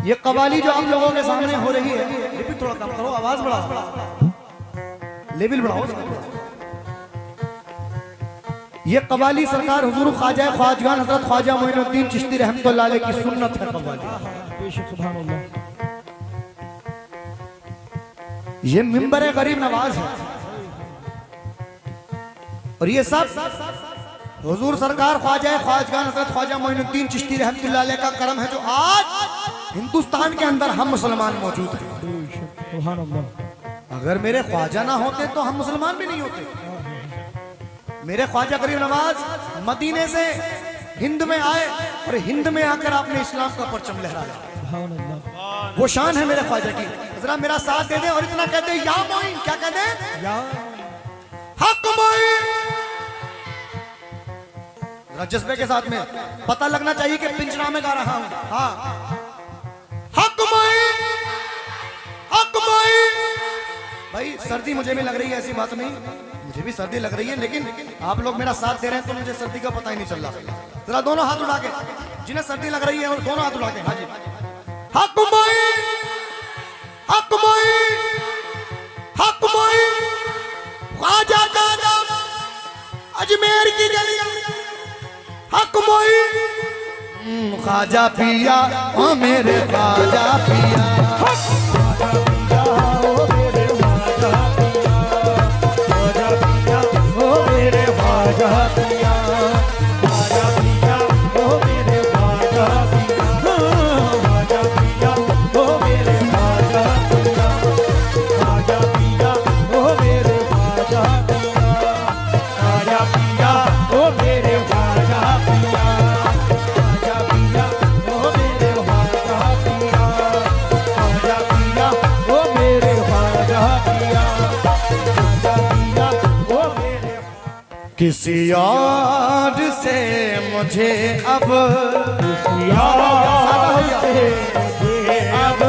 ये कवाली जो आप लोगों के सामने हो रही है, रिपीट थोड़ा कम करो, आवाज बढ़ाओ, लेवल बढ़ाओ। ये कवाली सरकार हुजूर ख्वाजा ख्वाजगान हजरत ख्वाजा मोइनुद्दीन चिश्ती रहमतुल्लाह अलैह की सुन्नत है कवाली। ये मिंबर गरीब नवाज है और ये सब हुजूर सरकार ख्वाजा ख्वाजगान हजरत ख्वाजा मोइनुद्दीन चिश्ती रहमतुल्लाह अलैह का करम है जो आज हिंदुस्तान के अंदर हम मुसलमान मौजूद हैं। अगर मेरे ख्वाजा ना होते तो हम मुसलमान भी नहीं होते। मेरे ख्वाजा गरीब नवाज मदीने से हिंद में आए और हिंद में आकर आपने इस्लाम का परचम लहराया। वो शान है मेरे ख्वाजा की। जरा मेरा साथ दे दे और इतना कहते या मोइन, क्या कहते हैं? हक मोइन। जज्बे के साथ में पता लगना चाहिए कि पिंजरा में गा रहा हूं। हाँ, हक मोइन, हक मोइन। भाई सर्दी मुझे भी लग रही है, ऐसी बात नहीं, मुझे भी सर्दी लग रही है, लेकिन आप लोग मेरा साथ दे रहे हैं तो मुझे सर्दी का पता ही नहीं चल रहा। जरा दोनों हाथ उठा के, जिन्हें सर्दी लग रही है और दोनों हाथ उठा के। हाँ जी, हक मोइन, हक मोइन, हक मोइन। ख्वाजा का नाम अजमेर की गली, हक मोइन। ख्वाजा पिया ओ मेरे ख्वाजा पिया, किसी और से मुझे अब, किसी और से मुझे अब,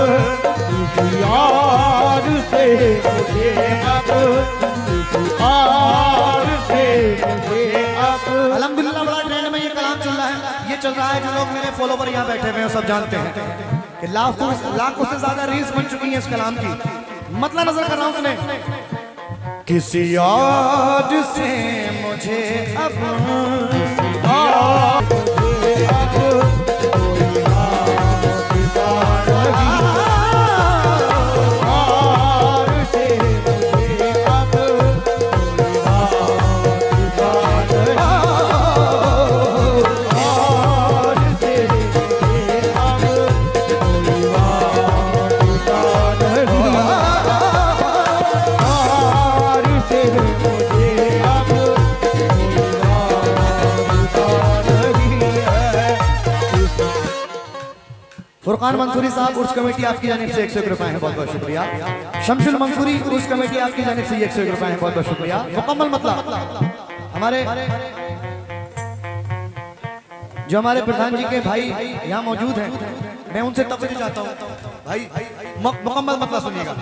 किसी और से मुझे अब, किसी और से मुझे अब। अल्हम्दुलिल्लाह बड़ा ट्रेंड में ये कलाम चल रहा है। ये चल रहा है, जो लोग मेरे फॉलोवर यहाँ बैठे हुए हैं सब जानते हैं कि लाखों से ज्यादा रील्स बन चुकी हैं इस कलाम की। मतलब नजर कर रहा हूँ उसने, किसी और से मुझे अब, किसी और से अब कोई वास्ता नहीं, और से मुझे अब कोई वास्ता नहीं, और से मुझे अब कोई वास्ता नहीं। फुरकान मंसूरी साहब उर्स कमेटी आपकी जानिब से 101 रुपए हैं, बहुत बहुत शुक्रिया। शमशुल मंसूरी उर्स कमेटी आपकी जानिब से 101 रुपए हैं, बहुत बहुत शुक्रिया। मुकम्मल मतलब हमारे जो हमारे प्रधान जी के भाई यहाँ मौजूद हैं, मैं उनसे तवज्जो चाहता हूँ भाई, मुकम्मल मतलब सुनिएगा।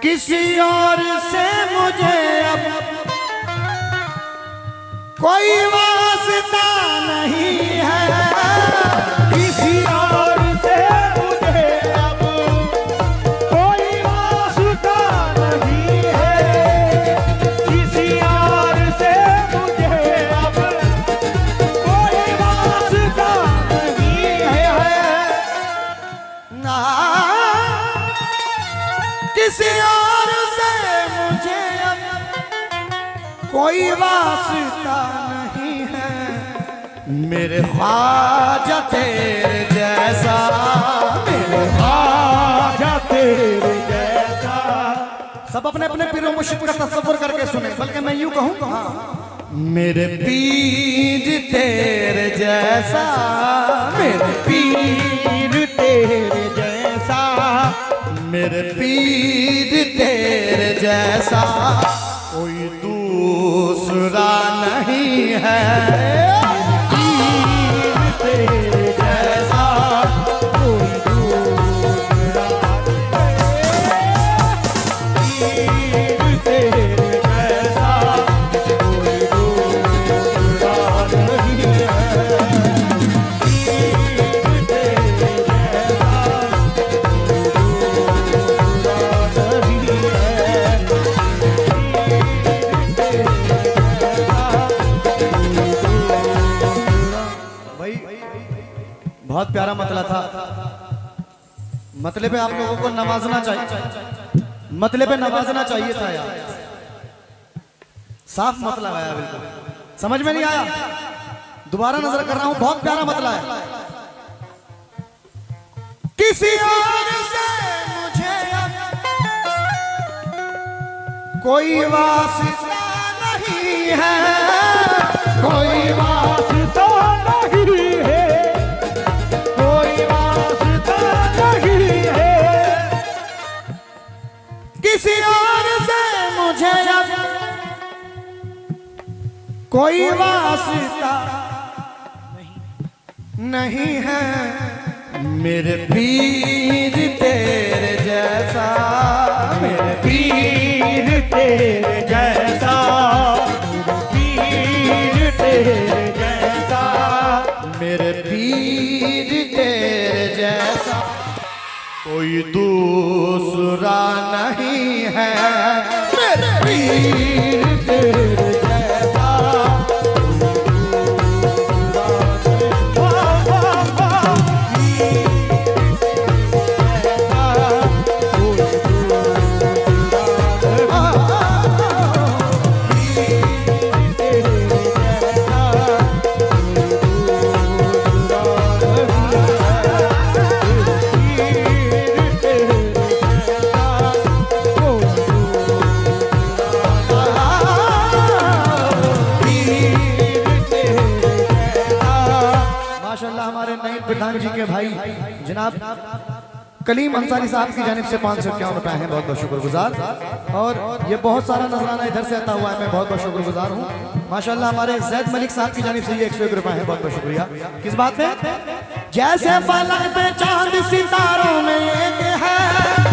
किसी और से मुझे अब कोई वास्ता नहीं है, किसी और से मुझे अब कोई वास्ता नहीं है, किसी और से मुझे अब कोई वास्ता नहीं है ना, किसी और से मुझे अब कोई वास्ता नहीं है। मेरे ख्वाजा तेरे जैसा, मेरे ख्वाजा तेरे जैसा। सब अपने अपने पीर मुर्शिद का तसव्वुर करके सुने, बल्कि मैं यूं कहूं, मेरे पीर तेरे जैसा, मेरे पीर तेरे जैसा, मेरे पीर तेरे जैसा कोई दूसरा नहीं है। पीर तेरे जैसा कोई दूसरा पीर तेरे जैसा कोई दूसरा नहीं है। बहुत प्यारा मतला था। मतले पे आप लोगों को नवाजना चाहिए, मतले पे नवाजना चाहिए था यार। साफ मतला आया, बिल्कुल समझ में नहीं आया। दोबारा नजर कर रहा हूं, बहुत प्यारा मतला है। किसी और से मुझे कोई वास्ता नहीं है, कोई वास्ता नहीं है, किसी और से मुझे अब कोई वास्ता नहीं है। मेरे पीर तेरे जैसा, मेरे पीर तेरे जैसा, पीर तेरे जैसा, मेरे पीर तेरे जैसा कोई दूसरा नहीं है। मेरे पीर तेरे जैसा प्रधान जी के भाई जनाब कलीम अंसारी साहब की जानिब से 551 रुपए हैं, बहुत बहुत शुक्रगुजार। और ये बहुत सारा नजराना इधर से आता हुआ है, मैं बहुत बहुत शुक्रगुजार हूँ। माशाल्लाह हमारे जैद मलिक साहब की जानिब से ये 101 रुपए हैं, बहुत बहुत शुक्रिया। किस बात पे? जैसे फलक पे चांद सितारों में एक है,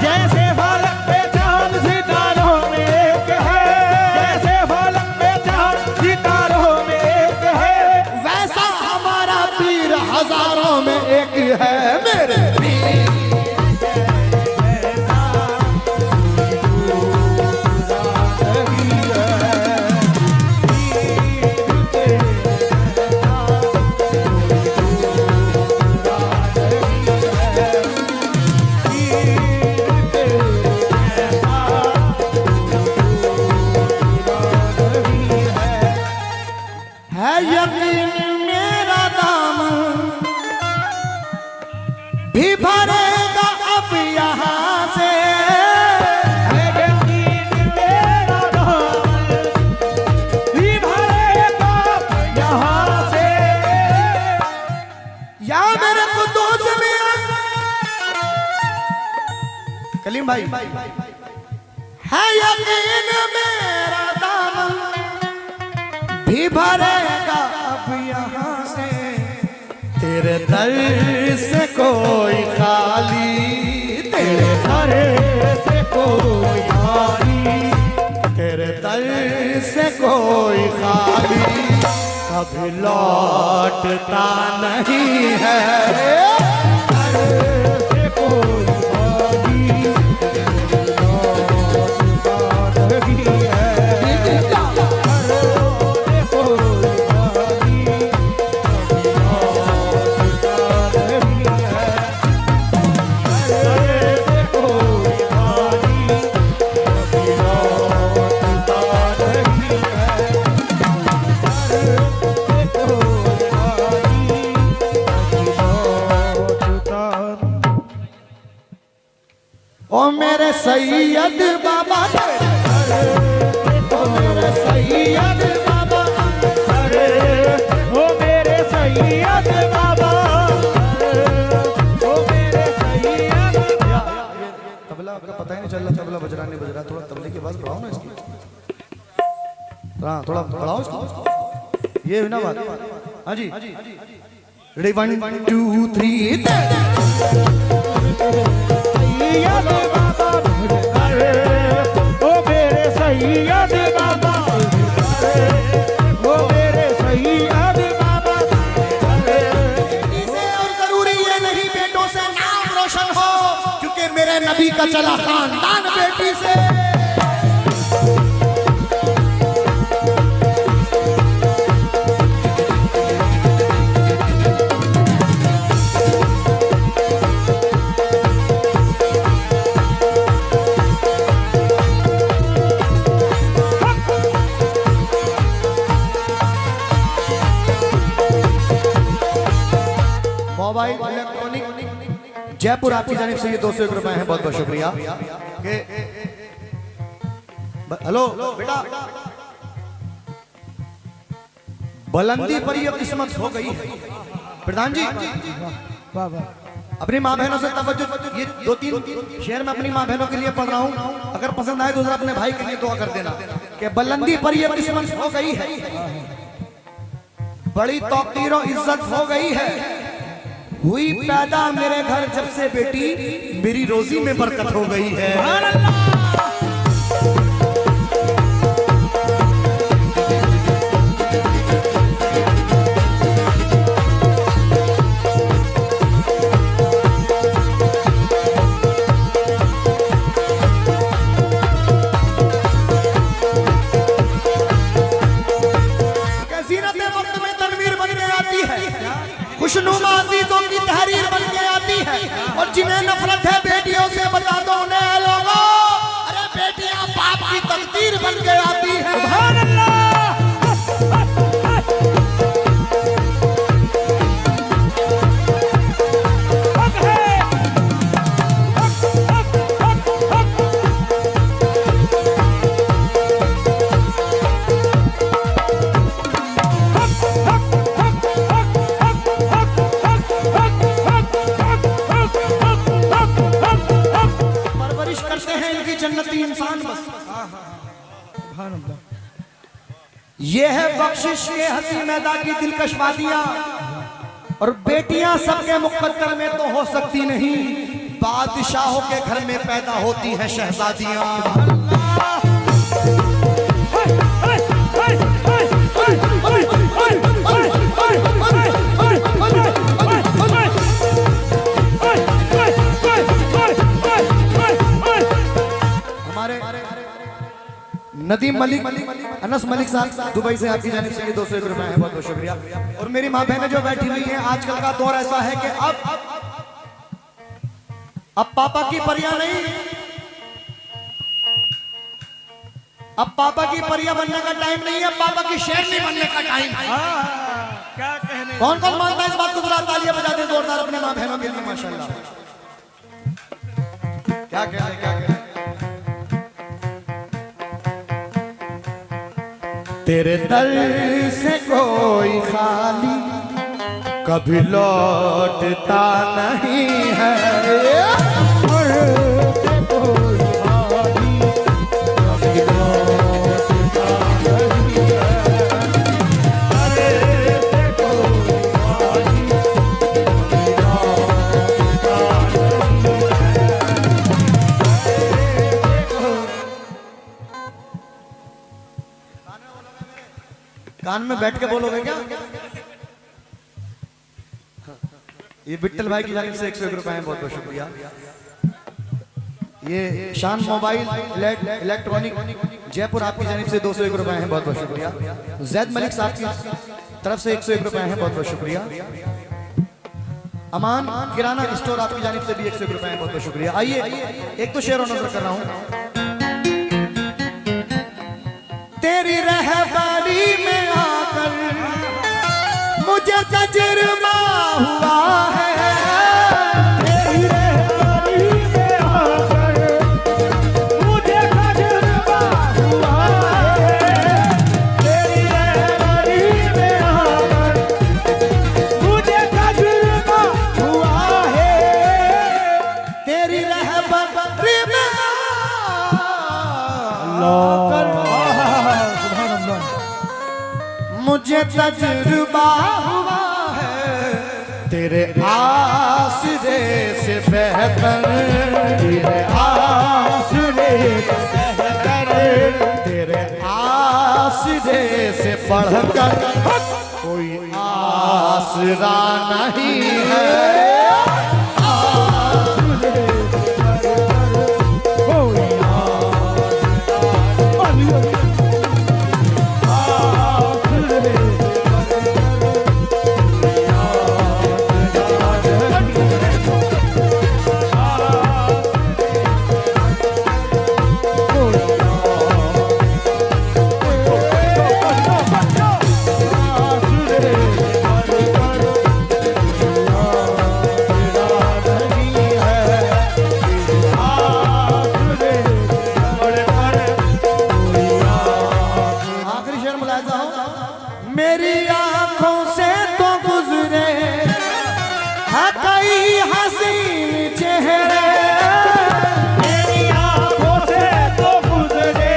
जैसे फलक पे चांद सितारों में एक है, जैसे फलक पे चांद सितारों में एक है, वैसा हमारा पीर हजारों में एक है। मेरे भी भरेगा अब यहाँ से, मेरा भी भरेगा यहाँ से, या मेरे कुद्दूस में कलीम भाई है यकीन मेरा दामन भी भरेगा अब यहाँ से। तेरे दर से कोई खाली, तेरे दर से कोई खाली, तेरे दर से कोई खाली कभी लौटता नहीं है। दर से कोई खाली लौटता नहीं है। ओ मेरे सैयद बाबा, ओ मेरे सैयद बाबा, अरे ओ मेरे सैयद बाबा, ओ मेरे सैयद। तबला आपका पता ही नहीं चल रहा, तबला बज रहा नहीं बज रहा। थोड़ा तबले की आवाज बढ़ाओ ना इसकी, हाँ थोड़ा बढ़ाओ इसको, ये है ना बात। हाँ जी रेडी 1 2 3 ओ मेरे सैयद बाबा, ओ मेरे सैयद बाबा। और जरूरी ये नहीं बेटों से नाम रोशन हो, क्योंकि मेरे नबी का चला खानदान बेटी से। मोबाइल इलेक्ट्रॉनिक जयपुर आपकी जानिब से ये 201 रुपए हैं, बहुत बहुत शुक्रिया। हेलो बेटा, बुलंदी पर ये किस्मत हो गई है। प्रधान जी अपनी माँ बहनों से तवज्जो, ये 2-3 शेर में अपनी माँ बहनों के लिए पढ़ रहा हूँ, अगर पसंद आए तो जरा अपने भाई के लिए दुआ कर देना कि बुलंदी पर ये किस्मत हो गई है, बड़ी तौकीर और इज्जत हो गई है, हुई पैदा मेरे घर जब से बेटी, मेरी रोजी में बरकत हो गई है। खुशनुमा अजीजों की तहरीर बन के आती है, और जिन्हें नफरत है बेटियों से बता दो उन्हें लोगों, अरे बेटियां बाप की तकदीर बन के आती है। सुभान अल्लाह। जन्नती इंसान बस, ये है बख्शिश ये हंसी मैदा की दिलकश वादियां, और बेटियां सबके मुकद्दर में तो हो सकती नहीं, बादशाहों के घर में पैदा होती हैं शहजादियां। नदीम मलिक, अनस मलिक साहब दुबई से आपकी जानिब से 201 रुपए हैं, बहुत बहुत शुक्रिया। और मेरी माँ बहनें जो बैठी हुई हैं, आजकल का दौर ऐसा है कि अब पापा की परियां नहीं, अब पापा की परियां बनने का टाइम नहीं है, पापा की शेरनी बनने का टाइम है। क्या कहने, कौन कौन मानता है इस बात को? जरा तालियां बजा दे जोरदार अपने माँ बहनों के लिए, माशाल्लाह। क्या कहने, क्या कहने। तेरे दर से कोई खाली कभी लौटता नहीं है, कान में बैठ के बोलोगे क्या? ये विट्ठल भाई की जानिब से 101 रुपए हैं, बहुत बहुत शुक्रिया। ये शान मोबाइल इलेक्ट्रॉनिक जयपुर आपकी जानिब से 201 रुपए हैं, बहुत बहुत शुक्रिया। जैद मलिक साहब की तरफ से 101 रुपए हैं, बहुत बहुत शुक्रिया। अमान किराना स्टोर आपकी जानिब से भी 101 रुपए हैं, बहुत बहुत शुक्रिया। आइए एक तो शेर नजर कर रहा हूँ। तेरी रहबारी में आकर मुझे तजुर्बा हुआ है, तेरी रहबारी में आकर मुझे तजुर्बा हुआ है, तेरी रहबारी में आकर मुझे तजुर्बा हुआ है, तेरी रहबारी में सुभान अल्लाह। मुझे तजुर्बा हुआ है तेरे आसरे से बेहतर, तेरे आसरे से बेहतर, तेरे आसरे से बढ़कर कोई आसरा नहीं है। मेरी आंखों से तो गुजरे है कई हसीन चेहरे, मेरी आंखों से तो गुजरे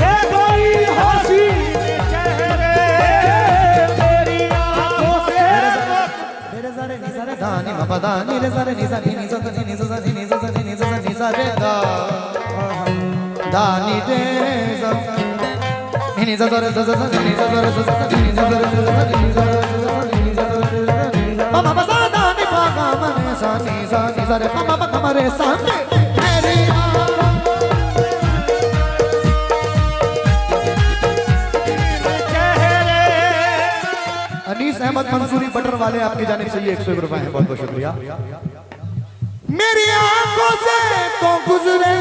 ये कोई हसीन चेहरे, मेरी आंखों से मेरे सारे निसारे दानी बाबा दानी रे सारे निसारे निसारे निसारे निसारे निसारे निसारे दानी रे ni za za za za za ni za za za za ni za za za za ni za za za ma ma sa da ni pa ga ma ne sa ni za re ma ma ma re sa मेरी Anees Ahmad Mansuri butter वाले आपकी जानिब से ये 101 रुपए हैं, बहुत बहुत शुक्रिया। मेरी आंखों से तो गुजरे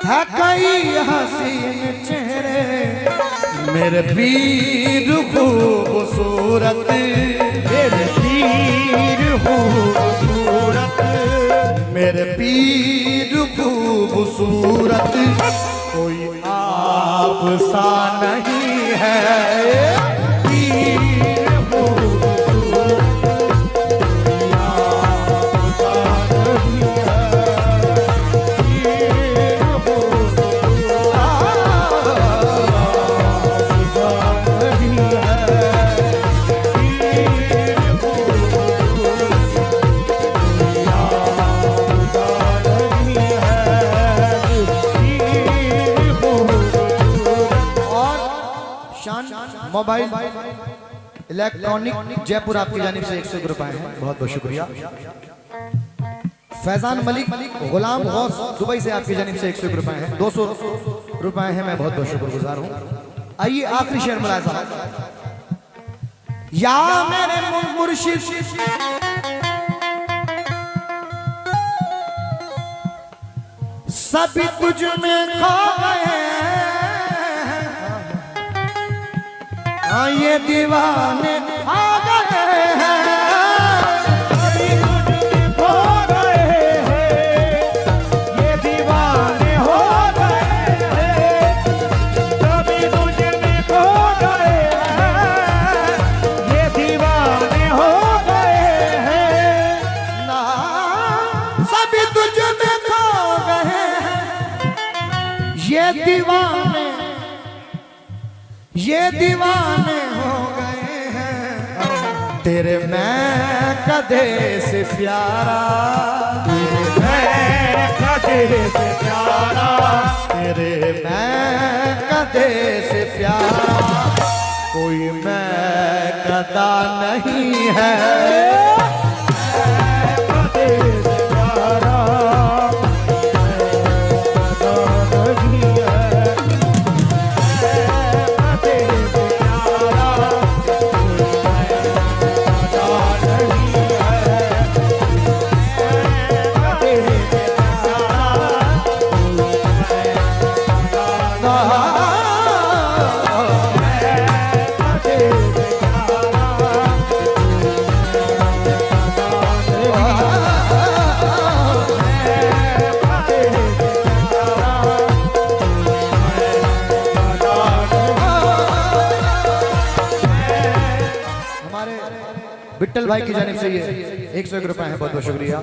है कई हसीन चेहरे, मेरे पीर खूबसूरत, मेरे पीर खूबसूरत, मेरे पीर खूबसूरत, कोई आप सा नहीं है। पीर मोबाइल इलेक्ट्रॉनिक जयपुर आपकी जानिब से 101 रुपए हैं, बहुत बहुत शुक्रिया। फैजान मलिक गुलाम गौस दुबई से आपकी जानिब से 101 रुपए हैं, 200 रुपए हैं, मैं बहुत बहुत शुक्रगुजार हूँ। आइए आखिरी शेर मुलाजा। या मेरे मुर्शिद सभी तुझ में खो गए, ये दीवाने आ गए हैं, सभी तुझ में खो गए हैं, ये दीवाने हो गए हैं, सभी तुझ में खो गए हैं, ये दीवाने हो गए हैं, ना सभी तुझ में खो गए हैं, ये दीवाने हो गए हैं, तेरे मैं कदे से प्यारा, तेरे मैं कदे से प्यारा, तेरे मैं कदे से प्यारा, कोई मैं कदा नहीं है। कदे से प्यारा विट्ठल भाई की जानिब से ये 101 रुपए हैं, बहुत बहुत शुक्रिया।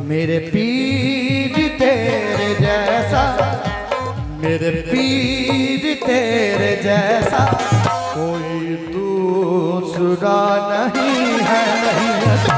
मेरे पीर तेरे जैसा मेरे पीर तेरे जैसा कोई दूसरा नहीं है, नहीं है।